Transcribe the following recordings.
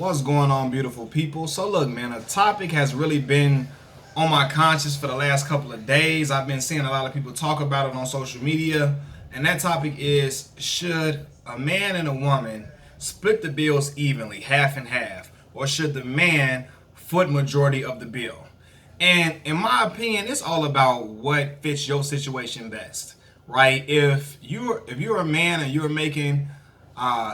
What's going on, beautiful people? So look, man, a topic has really been on my conscience for the last couple of days. I've been seeing a lot of people talk about it on social media, and that topic is, should a man and a woman split the bills evenly, half and half, or should the man foot majority of the bill? And in my opinion, it's all about what fits your situation best, right? If you're a man and you're making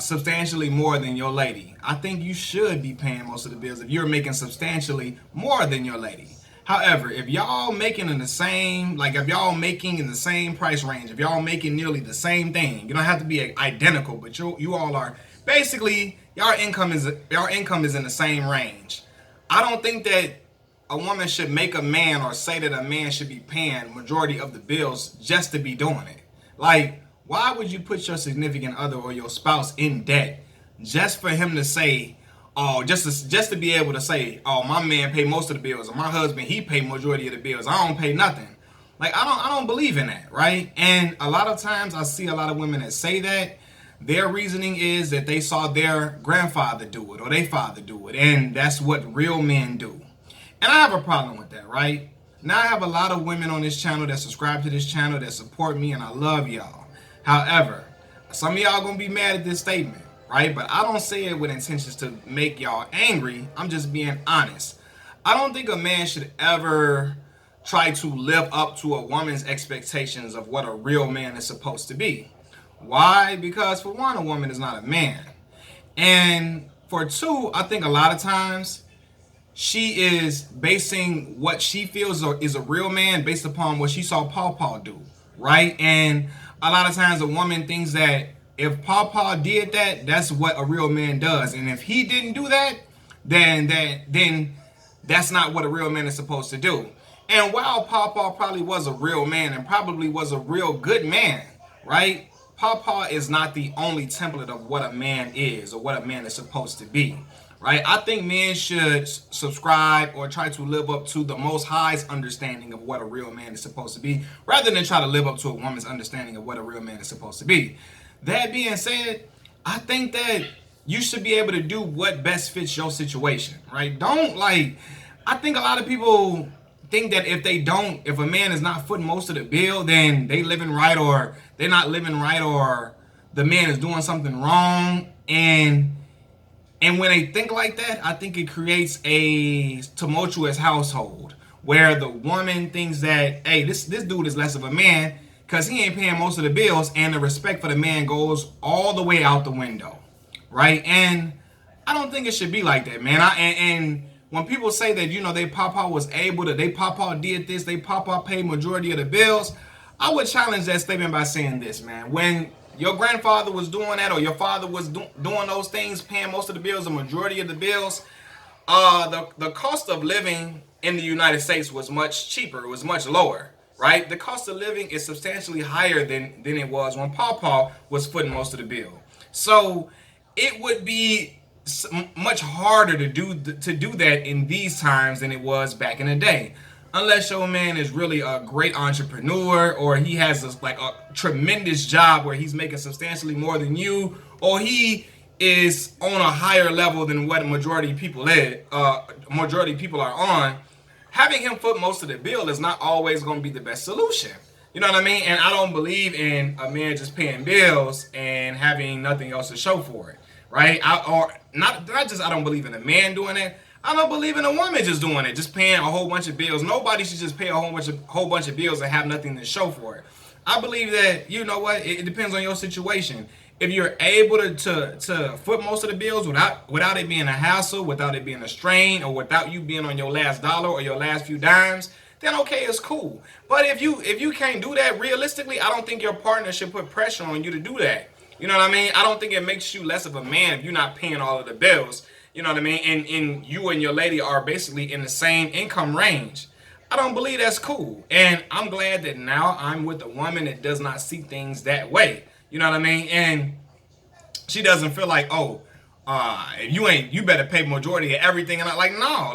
substantially more than your lady, I think you should be paying most of the bills if you're making substantially more than your lady. However, if y'all making in the same, like if y'all making in the same price range, if y'all making nearly the same thing, you don't have to be identical, but you all are basically your income is in the same range. I don't think that a woman should make a man or say that a man should be paying majority of the bills just to be doing it. Like, why would you put your significant other or your spouse in debt just for him to say, oh, just to be able to say, oh, my man pay most of the bills, or my husband, he pay majority of the bills, I don't pay nothing. Like, I don't believe in that, right? And a lot of times I see a lot of women that say that their reasoning is that they saw their grandfather do it or their father do it, and that's what real men do. And I have a problem with that, right? Now I have a lot of women on this channel that subscribe to this channel that support me, and I love y'all. However, some of y'all gonna be mad at this statement, right? But I don't say it with intentions to make y'all angry. I'm just being honest. I don't think a man should ever try to live up to a woman's expectations of what a real man is supposed to be. Why? Because for one, a woman is not a man. And for two, I think a lot of times she is basing what she feels is a real man based upon what she saw Paw do, right? And a lot of times a woman thinks that if Paw did that, that's what a real man does. And if he didn't do that, then that's not what a real man is supposed to do. And while Paw probably was a real man and probably was a real good man, right? Paw is not the only template of what a man is or what a man is supposed to be. Right? I think men should subscribe or try to live up to the Most High's understanding of what a real man is supposed to be, rather than try to live up to a woman's understanding of what a real man is supposed to be. That being said, I think that you should be able to do what best fits your situation, right? I think a lot of people think that if a man is not footing most of the bill, then they living right or they're not living right or the man is doing something wrong. And when they think like that, I think it creates a tumultuous household where the woman thinks that, hey, this dude is less of a man because he ain't paying most of the bills, and the respect for the man goes all the way out the window, right? And I don't think it should be like that, man. And when people say that, they Papa was able to, they Papa did this, they Papa paid majority of the bills, I would challenge that statement by saying this, man. When your grandfather was doing that, or your father was doing those things, paying most of the bills, the majority of the bills, the cost of living in the United States was much cheaper. It was much lower, right? The cost of living is substantially higher than it was when Papa was footing most of the bill. So it would be much harder to do that in these times than it was back in the day. Unless your man is really a great entrepreneur, or he has a tremendous job where he's making substantially more than you, or he is on a higher level than what majority people are on. Having him foot most of the bill is not always going to be the best solution. You know what I mean? And I don't believe in a man just paying bills and having nothing else to show for it, right? I don't believe in a man doing it. I don't believe in a woman just doing it, just paying a whole bunch of bills. Nobody should just pay a whole bunch of bills and have nothing to show for it. I believe that, you know what, it depends on your situation. If you're able to foot most of the bills without it being a hassle, without it being a strain, or without you being on your last dollar or your last few dimes, then okay, it's cool. But if you can't do that realistically, I don't think your partner should put pressure on you to do that. You know what I mean? I don't think it makes you less of a man if you're not paying all of the bills. You know what I mean? And you and your lady are basically in the same income range. I don't believe that's cool. And I'm glad that now I'm with a woman that does not see things that way. You know what I mean? And she doesn't feel like, you better pay majority of everything. And I'm like, no,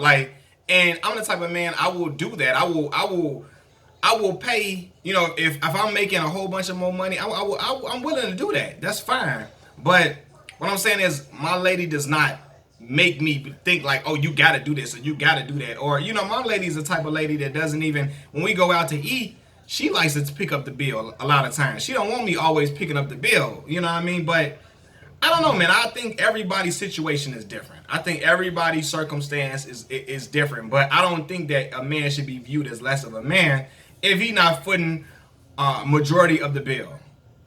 and I'm the type of man, I will do that. I will pay, if I'm making a whole bunch of more money, I'm willing to do that. That's fine. But what I'm saying is my lady does not make me think like, oh, you gotta do this or you gotta do that. Or, my lady's the type of lady that doesn't even, when we go out to eat, she likes to pick up the bill a lot of times. She don't want me always picking up the bill, you know what I mean? But I don't know, man. I think everybody's situation is different. I think everybody's circumstance is different. But I don't think that a man should be viewed as less of a man if he not footing majority of the bill.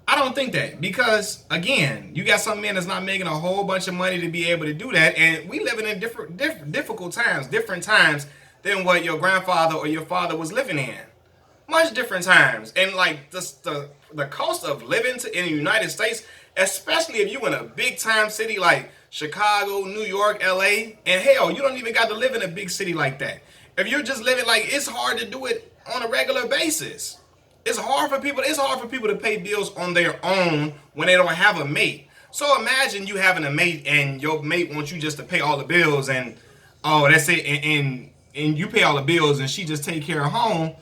I don't think that, because again, you got some men that's not making a whole bunch of money to be able to do that, and we living in difficult times, different times than what your grandfather or your father was living in. Much different times, and like the cost of living in the United States, especially if you in a big time city like Chicago, New York, LA, and hell, you don't even got to live in a big city like that. If you're just living, like, it's hard to do it on a regular basis. It's hard for people to pay bills on their own when they don't have a mate. So imagine you having a mate and your mate wants you just to pay all the bills, and oh, that's it, and you pay all the bills and she just take care of home,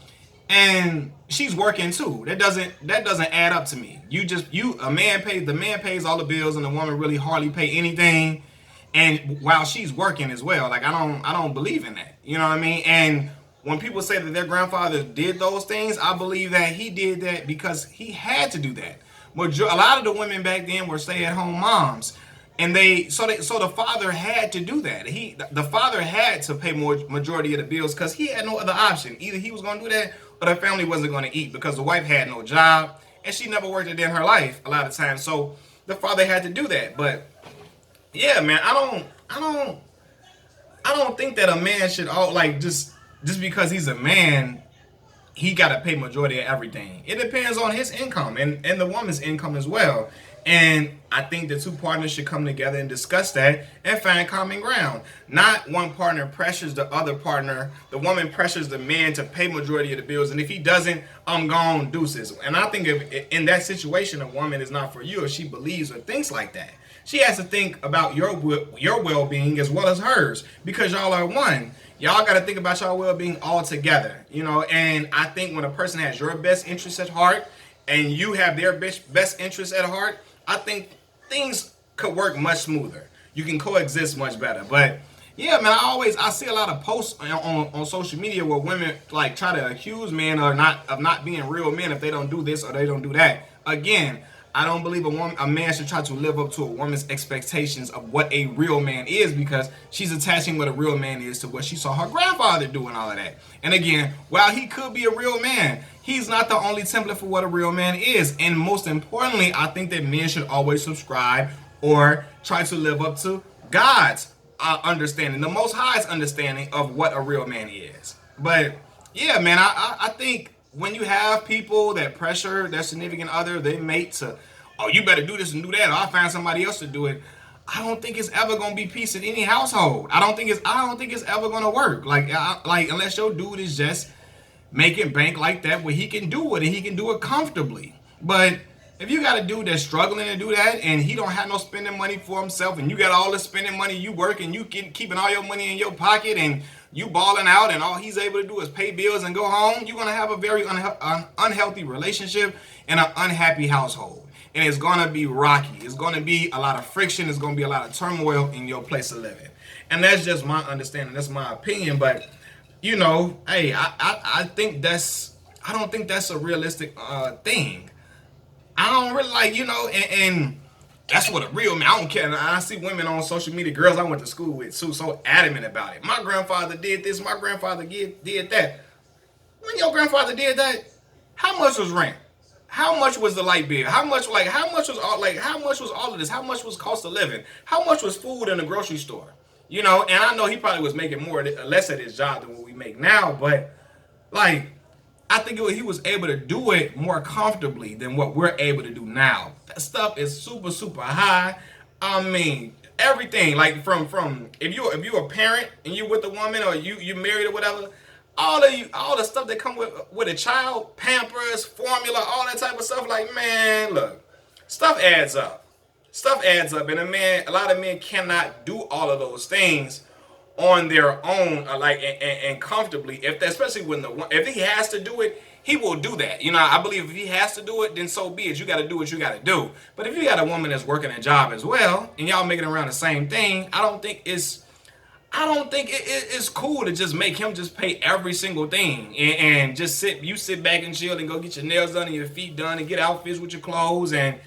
and she's working too. That doesn't add up to me. The man pays all the bills and the woman really hardly pay anything, and while she's working as well. Like, I don't believe in that. You know what I mean? And when people say that their grandfather did those things, I believe that he did that because he had to do that. But a lot of the women back then were stay-at-home moms, and so the father had to do that. The father had to pay more majority of the bills because he had no other option. Either he was going to do that, or the family wasn't going to eat, because the wife had no job and she never worked a day in her life a lot of times. So the father had to do that. But yeah, man, I don't think that a man should just because he's a man, he got to pay majority of everything. It depends on his income and the woman's income as well. And I think the two partners should come together and discuss that and find common ground. Not one partner pressures the other partner. The woman pressures the man to pay majority of the bills. And if he doesn't, I'm gone, deuces. And I think if in that situation, a woman is not for you if she believes or thinks like that. She has to think about your well-being as well as hers, because y'all are one. Y'all got to think about your well-being all together, and I think when a person has your best interest at heart and you have their best interest at heart, I think things could work much smoother. You can coexist much better. But yeah, man, I see a lot of posts on social media where women like try to accuse men of not being real men if they don't do this or they don't do that. Again, I don't believe a man should try to live up to a woman's expectations of what a real man is, because she's attaching what a real man is to what she saw her grandfather do and all of that. And again, while he could be a real man, he's not the only template for what a real man is. And most importantly, I think that men should always subscribe or try to live up to God's understanding, the Most High's understanding of what a real man is. But yeah, man, I think when you have people that pressure their significant other, their mate, to, oh, you better do this and do that, or I'll find somebody else to do it, I don't think it's ever gonna be peace in any household. I don't think it's ever gonna work. Like unless your dude is just making bank like that, where he can do it and he can do it comfortably. But if you got a dude that's struggling to do that and he don't have no spending money for himself, and you got all the spending money, you work and you keeping all your money in your pocket, and you balling out, and all he's able to do is pay bills and go home, you're going to have a very unhealthy relationship and an unhappy household. And it's going to be rocky. It's going to be a lot of friction. It's going to be a lot of turmoil in your place of living. And that's just my understanding. That's my opinion. But, hey, I don't think that's a realistic thing. I don't really and that's what a real man. I don't care. I see women on social media, girls I went to school with, so adamant about it. My grandfather did this. My grandfather did that. When your grandfather did that, how much was rent? How much was the light bill? How much was all of this? How much was cost of living? How much was food in the grocery store? And I know he probably was making less at his job than what we make now, but I think he was able to do it more comfortably than what we're able to do now. That stuff is super, super high. I mean, everything, like from if you're a parent and you're with a woman, or you married or whatever, all the stuff that come with a child, Pampers, formula, all that type of stuff. Like, man, look, stuff adds up. And a lot of men cannot do all of those things on their own, and comfortably. Especially if he has to do it, he will do that. You know, I believe if he has to do it, then so be it. You got to do what you got to do. But if you got a woman that's working a job as well, and y'all making around the same thing, I don't think it's cool to just make him just pay every single thing and just sit back and chill and go get your nails done and your feet done and get outfits with your clothes, and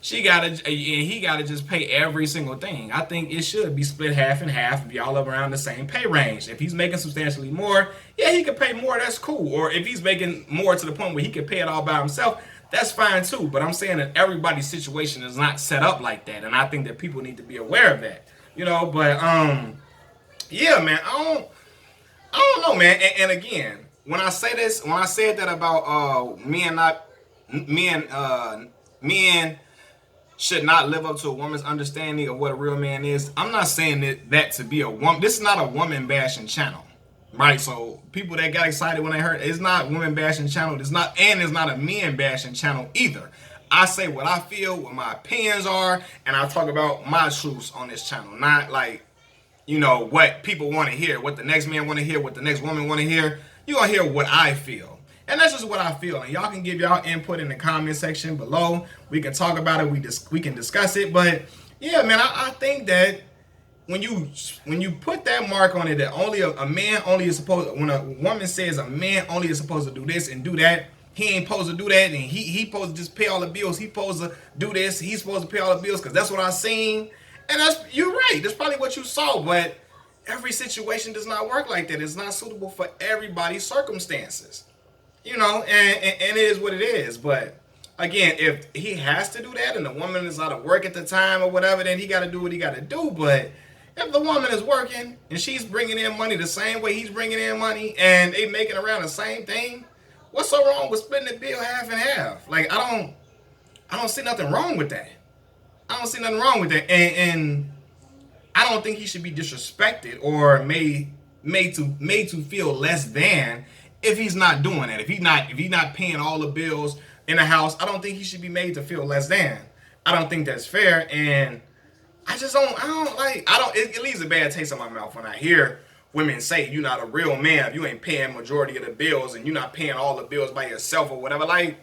he gotta just pay every single thing. I think it should be split half and half if y'all are around the same pay range. If he's making substantially more, yeah, he could pay more, that's cool. Or if he's making more to the point where he can pay it all by himself, that's fine too. But I'm saying that everybody's situation is not set up like that, and I think that people need to be aware of that. But yeah, man, I don't know, man. And again, when I said that about men should not live up to a woman's understanding of what a real man is, I'm not saying that to be a woman. This is not a woman bashing channel, right? So people that got excited when they heard it's not woman bashing channel. It's not a men bashing channel either. I say what I feel, what my opinions are, and I talk about my truths on this channel, not like, what people want to hear, what the next man want to hear, what the next woman want to hear. You gonna hear what I feel. And that's just what I feel. And y'all can give y'all input in the comment section below. We can talk about it. We can discuss it. But yeah, man, I think that when you put that mark on it, that only a man only is supposed, when a woman says a man only is supposed to do this and do that, he ain't supposed to do that, and he supposed to just pay all the bills. He supposed to do this. He's supposed to pay all the bills because that's what I seen. And you're right. That's probably what you saw. But every situation does not work like that. It's not suitable for everybody's circumstances. And it is what it is. But again, if he has to do that and the woman is out of work at the time or whatever, then he got to do what he got to do. But if the woman is working and she's bringing in money the same way he's bringing in money and they making around the same thing, what's so wrong with splitting the bill half and half? Like, I don't see nothing wrong with that. I don't see nothing wrong with that. And I don't think he should be disrespected or made to feel less than if he's not doing that. If he's not paying all the bills in the house, I don't think he should be made to feel less than. I don't think that's fair, and it leaves a bad taste in my mouth when I hear women say you're not a real man if you ain't paying majority of the bills and you're not paying all the bills by yourself or whatever. Like,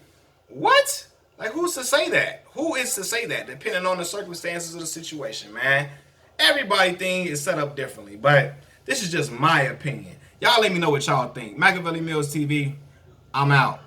what? Like, who's to say that? Who is to say that? Depending on the circumstances of the situation, man. Everybody thing is set up differently, but this is just my opinion. Y'all let me know what y'all think. Machiavelli Mills TV, I'm out.